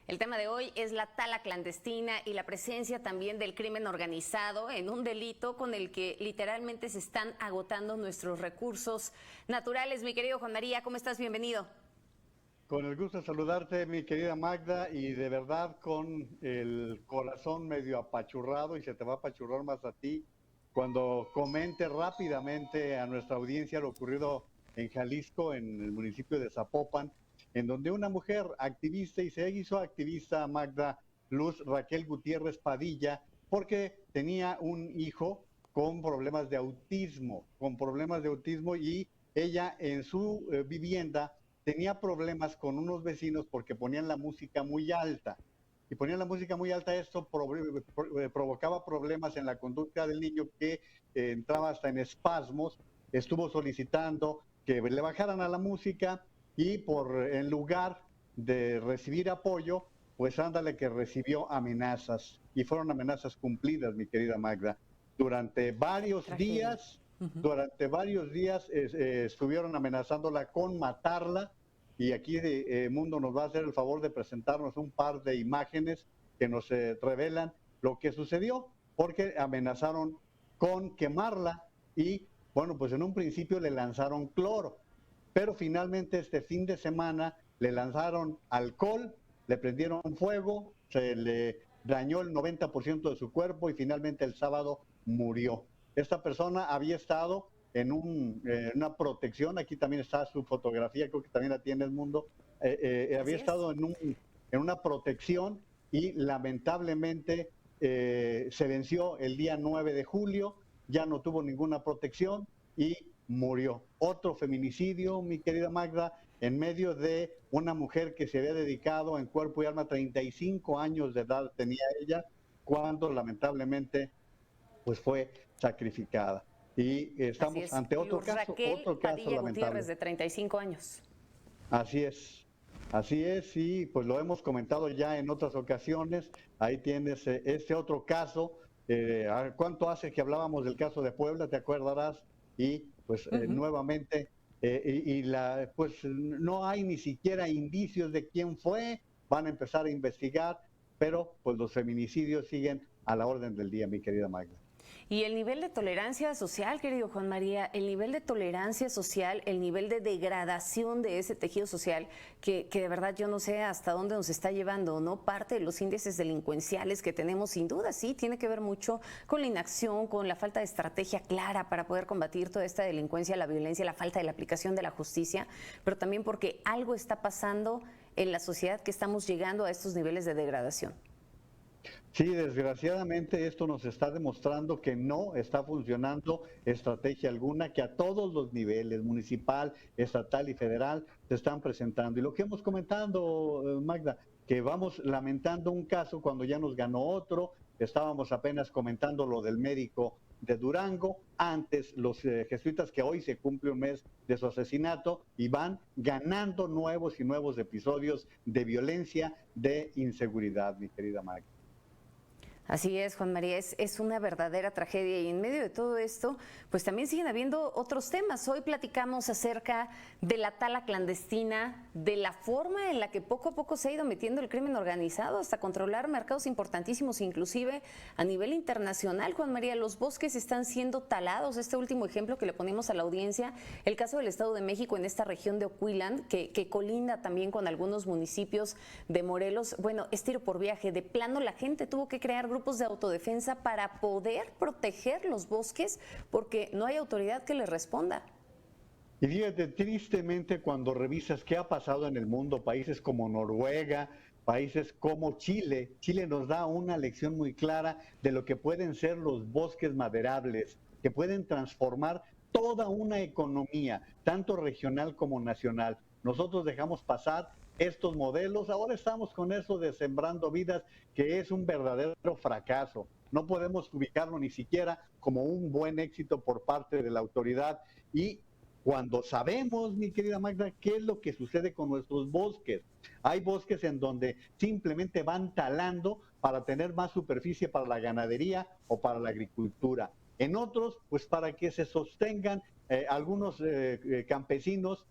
El tema de hoy es la tala clandestina y la presencia también del crimen organizado en un delito con el que literalmente se están agotando nuestros recursos naturales. Mi querido Juan María, ¿cómo estás? Bienvenido. Con el gusto de saludarte, mi querida Magda, y de verdad con el corazón medio apachurrado, y se te va a apachurrar más a ti, cuando comente rápidamente a nuestra audiencia lo ocurrido en Jalisco, en el municipio de Zapopan, en donde una mujer activista, y se hizo activista, Magda, Luz Raquel Gutiérrez Padilla, porque tenía un hijo con problemas de autismo, y ella en su vivienda tenía problemas con unos vecinos porque ponían la música muy alta. Y ponían la música muy alta, esto provocaba problemas en la conducta del niño, que entraba hasta en espasmos. Estuvo solicitando que le bajaran a la música, y en lugar de recibir apoyo, pues ándale que recibió amenazas, y fueron amenazas cumplidas, mi querida Magda. Durante varios Tragedia. días, estuvieron amenazándola con matarla, y aquí Mundo nos va a hacer el favor de presentarnos un par de imágenes que nos revelan lo que sucedió, porque amenazaron con quemarla, y bueno, pues en un principio le lanzaron cloro, pero finalmente este fin de semana le lanzaron alcohol, le prendieron fuego, se le dañó el 90% de su cuerpo, y finalmente el sábado murió. Esta persona había estado una protección, aquí también está su fotografía, creo que también la tiene el Mundo, había Así es. estado en una protección, y lamentablemente se venció el día 9 de julio, ya no tuvo ninguna protección y murió. Otro feminicidio, mi querida Magda, en medio de una mujer que se había dedicado en cuerpo y alma, 35 años de edad tenía ella, cuando lamentablemente pues fue sacrificada. Y Así estamos es. ante Luz Raquel otro caso Padilla Gutiérrez, lamentable. de 35 años. Así es, así es, y pues lo hemos comentado ya en otras ocasiones. Ahí tienes este otro caso. ¿Cuánto hace que hablábamos del caso de Puebla? ¿Te acordarás? Y pues nuevamente, pues no hay ni siquiera indicios de quién fue. Van a empezar a investigar, pero pues los feminicidios siguen a la orden del día, mi querida Magda. Y el nivel de tolerancia social, querido Juan María, el nivel de tolerancia social, el nivel de degradación de ese tejido social, que de verdad yo no sé hasta dónde nos está llevando, ¿no? Parte de los índices delincuenciales que tenemos, sin duda, sí, tiene que ver mucho con la inacción, con la falta de estrategia clara para poder combatir toda esta delincuencia, la violencia, la falta de la aplicación de la justicia, pero también porque algo está pasando en la sociedad que estamos llegando a estos niveles de degradación. Sí, desgraciadamente esto nos está demostrando que no está funcionando estrategia alguna, que a todos los niveles, municipal, estatal y federal, se están presentando. Y lo que hemos comentado, Magda, que vamos lamentando un caso cuando ya nos ganó otro. Estábamos apenas comentando lo del médico de Durango, antes los jesuitas, que hoy se cumple un mes de su asesinato, y van ganando nuevos y nuevos episodios de violencia, de inseguridad, mi querida Magda. Así es, Juan María, es una verdadera tragedia y en medio de todo esto, pues también siguen habiendo otros temas. Hoy platicamos acerca de la tala clandestina, de la forma en la que poco a poco se ha ido metiendo el crimen organizado hasta controlar mercados importantísimos, inclusive a nivel internacional. Juan María, los bosques están siendo talados. Este último ejemplo que le ponemos a la audiencia, el caso del Estado de México en esta región de Ocotlán, que colinda también con algunos municipios de Morelos. Bueno, es tiro por viaje. De plano la gente tuvo que crear grupos de autodefensa para poder proteger los bosques porque no hay autoridad que les responda. Y fíjate, tristemente, cuando revisas qué ha pasado en el mundo, países como Noruega, países como Chile, Chile nos da una lección muy clara de lo que pueden ser los bosques maderables, que pueden transformar toda una economía, tanto regional como nacional. Nosotros dejamos pasar estos modelos, ahora estamos con eso de Sembrando Vidas, que es un verdadero fracaso. No podemos ubicarlo ni siquiera como un buen éxito por parte de la autoridad. Y cuando sabemos, mi querida Magda, qué es lo que sucede con nuestros bosques. Hay bosques en donde simplemente van talando para tener más superficie para la ganadería o para la agricultura. En otros, pues para que se sostengan algunos campesinos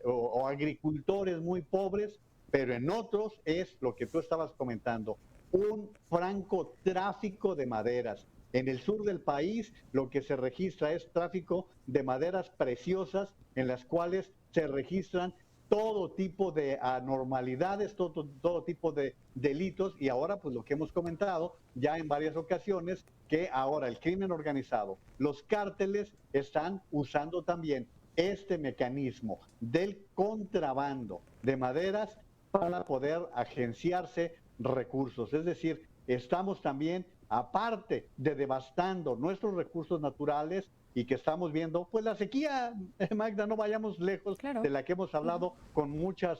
o agricultores muy pobres, pero en otros es lo que tú estabas comentando, un franco tráfico de maderas. En el sur del país lo que se registra es tráfico de maderas preciosas en las cuales se registran todo tipo de anormalidades, todo tipo de delitos y ahora pues lo que hemos comentado ya en varias ocasiones, que ahora el crimen organizado, los cárteles están usando también este mecanismo del contrabando de maderas para poder agenciarse recursos. Es decir, estamos también, aparte de devastando nuestros recursos naturales y que estamos viendo, pues la sequía, Magda, no vayamos lejos Claro. de la que hemos hablado con mucha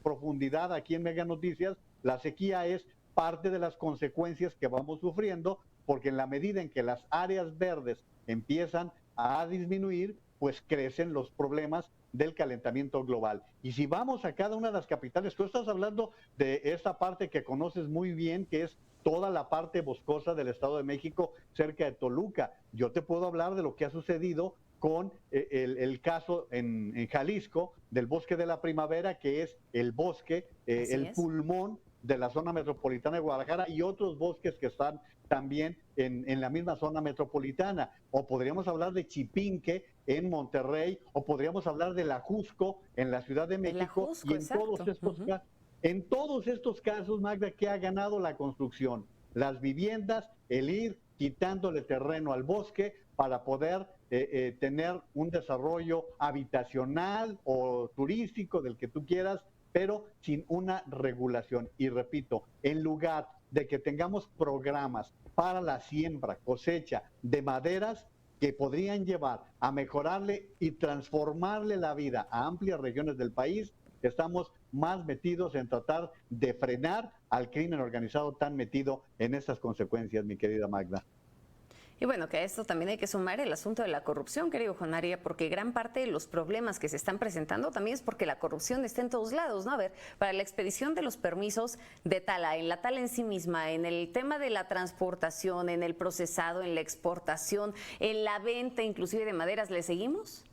profundidad aquí en Mega Noticias, la sequía es parte de las consecuencias que vamos sufriendo, porque en la medida en que las áreas verdes empiezan a disminuir, pues crecen los problemas del calentamiento global. Y si vamos a cada una de las capitales, tú estás hablando de esta parte que conoces muy bien, que es toda la parte boscosa del Estado de México, cerca de Toluca. Yo te puedo hablar de lo que ha sucedido con el caso en Jalisco del bosque de la primavera, que es el bosque, el pulmón de la zona metropolitana de Guadalajara y otros bosques que están también en la misma zona metropolitana. O podríamos hablar de Chipinque en Monterrey, o podríamos hablar de La Jusco en la Ciudad de México. Jusco, y en todos estos casos, Magda, ¿qué ha ganado la construcción? Las viviendas, el ir quitándole terreno al bosque para poder tener un desarrollo habitacional o turístico, del que tú quieras, pero sin una regulación. Y repito, en lugar de que tengamos programas para la siembra, cosecha de maderas que podrían llevar a mejorarle y transformarle la vida a amplias regiones del país, estamos más metidos en tratar de frenar al crimen organizado tan metido en estas consecuencias, mi querida Magda. Y bueno, que a esto también hay que sumar el asunto de la corrupción, querido Juan María, porque gran parte de los problemas que se están presentando también es porque la corrupción está en todos lados, ¿no? A ver, para la expedición de los permisos de tala, en la tala en sí misma, en el tema de la transportación, en el procesado, en la exportación, en la venta inclusive de maderas, ¿le seguimos?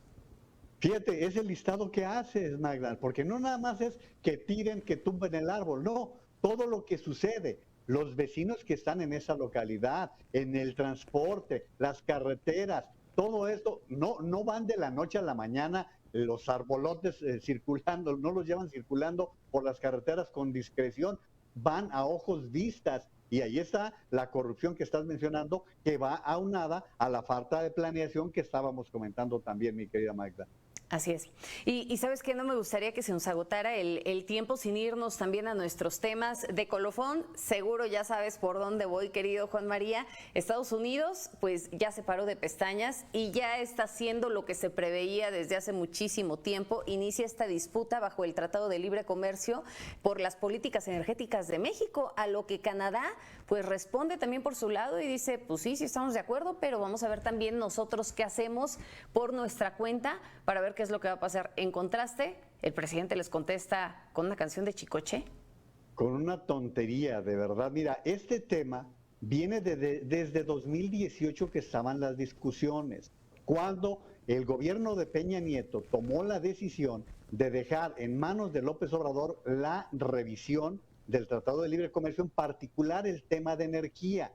Fíjate, es el listado que haces, Magda, porque no nada más es que tiren, que tumben el árbol, no, todo lo que sucede, los vecinos que están en esa localidad, en el transporte, las carreteras, todo esto, no van de la noche a la mañana los arbolotes circulando, no los llevan circulando por las carreteras con discreción, van a ojos vistas. Y ahí está la corrupción que estás mencionando, que va aunada a la falta de planeación que estábamos comentando también, mi querida Magda. Así es. Y sabes que no me gustaría que se nos agotara el tiempo sin irnos también a nuestros temas de colofón. Seguro ya sabes por dónde voy, querido Juan María. Estados Unidos, pues ya se paró de pestañas y ya está haciendo lo que se preveía desde hace muchísimo tiempo. Inicia esta disputa bajo el Tratado de Libre Comercio por las políticas energéticas de México, a lo que Canadá pues responde también por su lado y dice, pues sí, sí estamos de acuerdo, pero vamos a ver también nosotros qué hacemos por nuestra cuenta para ver qué es lo que va a pasar. En contraste, el presidente les contesta con una canción de Chicoche. Con una tontería, de verdad. Mira, este tema viene desde 2018 que estaban las discusiones, cuando el gobierno de Peña Nieto tomó la decisión de dejar en manos de López Obrador la revisión del Tratado de Libre Comercio, en particular el tema de energía,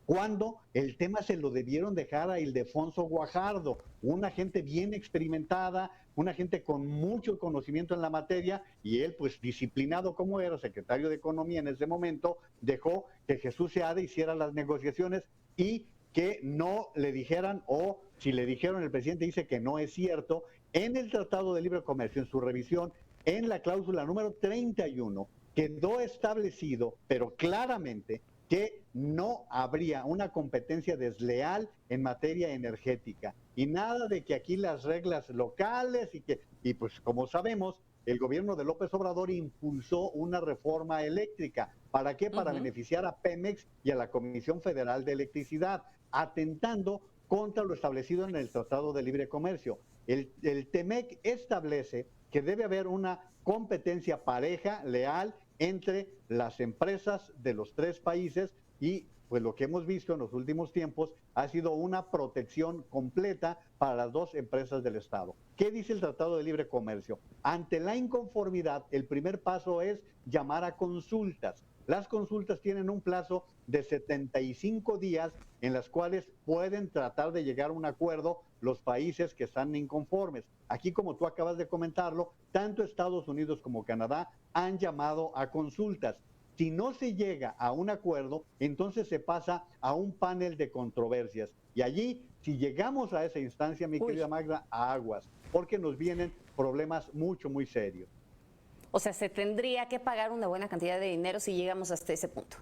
cuando el tema se lo debieron dejar a Ildefonso Guajardo, una gente bien experimentada, una gente con mucho conocimiento en la materia, y él, pues disciplinado como era, secretario de Economía en ese momento, dejó que Jesús Seade hiciera las negociaciones y que no le dijeran, o si le dijeron, el presidente dice que no es cierto, en el Tratado de Libre Comercio, en su revisión, en la cláusula número 31, quedó establecido, pero claramente, que no habría una competencia desleal en materia energética y nada de que aquí las reglas locales y pues como sabemos, el gobierno de López Obrador impulsó una reforma eléctrica. ¿Para qué? Para beneficiar a Pemex y a la Comisión Federal de Electricidad, atentando contra lo establecido en el Tratado de Libre Comercio. El TEMEC establece que debe haber una competencia pareja, leal, entre las empresas de los tres países y pues lo que hemos visto en los últimos tiempos ha sido una protección completa para las dos empresas del Estado. ¿Qué dice el Tratado de Libre Comercio? Ante la inconformidad, el primer paso es llamar a consultas. Las consultas tienen un plazo de 75 días en las cuales pueden tratar de llegar a un acuerdo los países que están inconformes. Aquí, como tú acabas de comentarlo, tanto Estados Unidos como Canadá han llamado a consultas. Si no se llega a un acuerdo, entonces se pasa a un panel de controversias. Y allí, si llegamos a esa instancia, mi querida Magda, aguas, porque nos vienen problemas muy serios. O sea, se tendría que pagar una buena cantidad de dinero si llegamos hasta ese punto.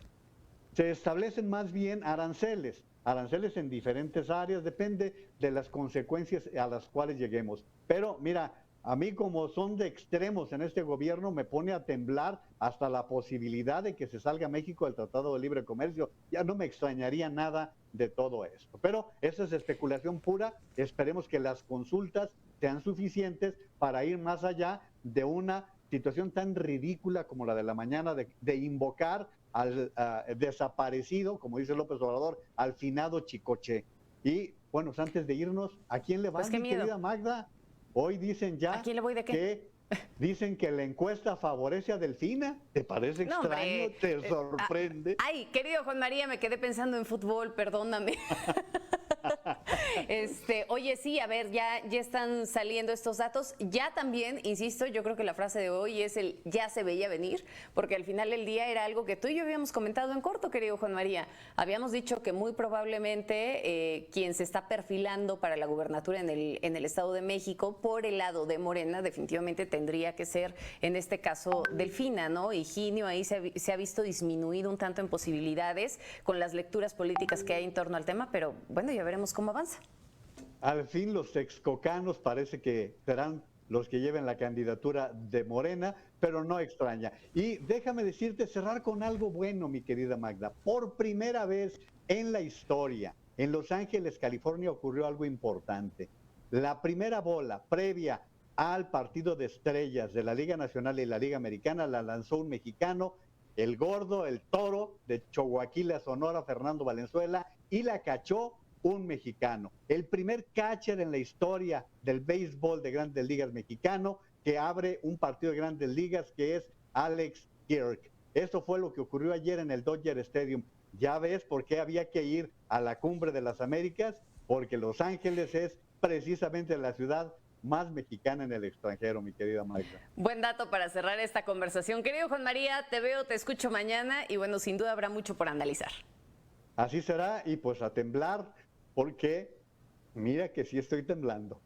Se establecen más bien aranceles en diferentes áreas, depende de las consecuencias a las cuales lleguemos. Pero mira, a mí como son de extremos en este gobierno, me pone a temblar hasta la posibilidad de que se salga México del Tratado de Libre Comercio. Ya no me extrañaría nada de todo esto. Pero esa es especulación pura. Esperemos que las consultas sean suficientes para ir más allá de una situación tan ridícula como la de la mañana de invocar al desaparecido, como dice López Obrador, al finado Chicoche. Y bueno, pues antes de irnos, ¿a quién le vas, mi querida Magda? Hoy dicen ya ¿A quién le voy de qué? que dicen que la encuesta favorece a Delfina. ¿Te parece extraño? Hombre, ¿Te sorprende? Ay, querido Juan María, me quedé pensando en fútbol, perdóname. Oye, sí, a ver, ya están saliendo estos datos. Ya también, insisto, yo creo que la frase de hoy es el ya se veía venir, porque al final del día era algo que tú y yo habíamos comentado en corto, querido Juan María. Habíamos dicho que muy probablemente quien se está perfilando para la gubernatura en el Estado de México por el lado de Morena definitivamente tendría que ser, en este caso, Delfina, ¿no? Higinio ahí se ha visto disminuido un tanto en posibilidades con las lecturas políticas que hay en torno al tema, pero bueno, ya veremos cómo avanza. Al fin los texcocanos parece que serán los que lleven la candidatura de Morena, pero no extraña. Y déjame decirte, cerrar con algo bueno, mi querida Magda. Por primera vez en la historia, en Los Ángeles, California, ocurrió algo importante. La primera bola previa al partido de estrellas de la Liga Nacional y la Liga Americana la lanzó un mexicano, el gordo, el toro de Choaquila, Sonora, Fernando Valenzuela, y la cachó un mexicano. El primer catcher en la historia del béisbol de Grandes Ligas mexicano que abre un partido de Grandes Ligas, que es Alex Kirk. Esto fue lo que ocurrió ayer en el Dodger Stadium. Ya ves por qué había que ir a la Cumbre de las Américas, porque Los Ángeles es precisamente la ciudad más mexicana en el extranjero, mi querida Magda. Buen dato para cerrar esta conversación. Querido Juan María, te veo, te escucho mañana y bueno, sin duda habrá mucho por analizar. Así será, y pues a temblar, porque mira que sí estoy temblando.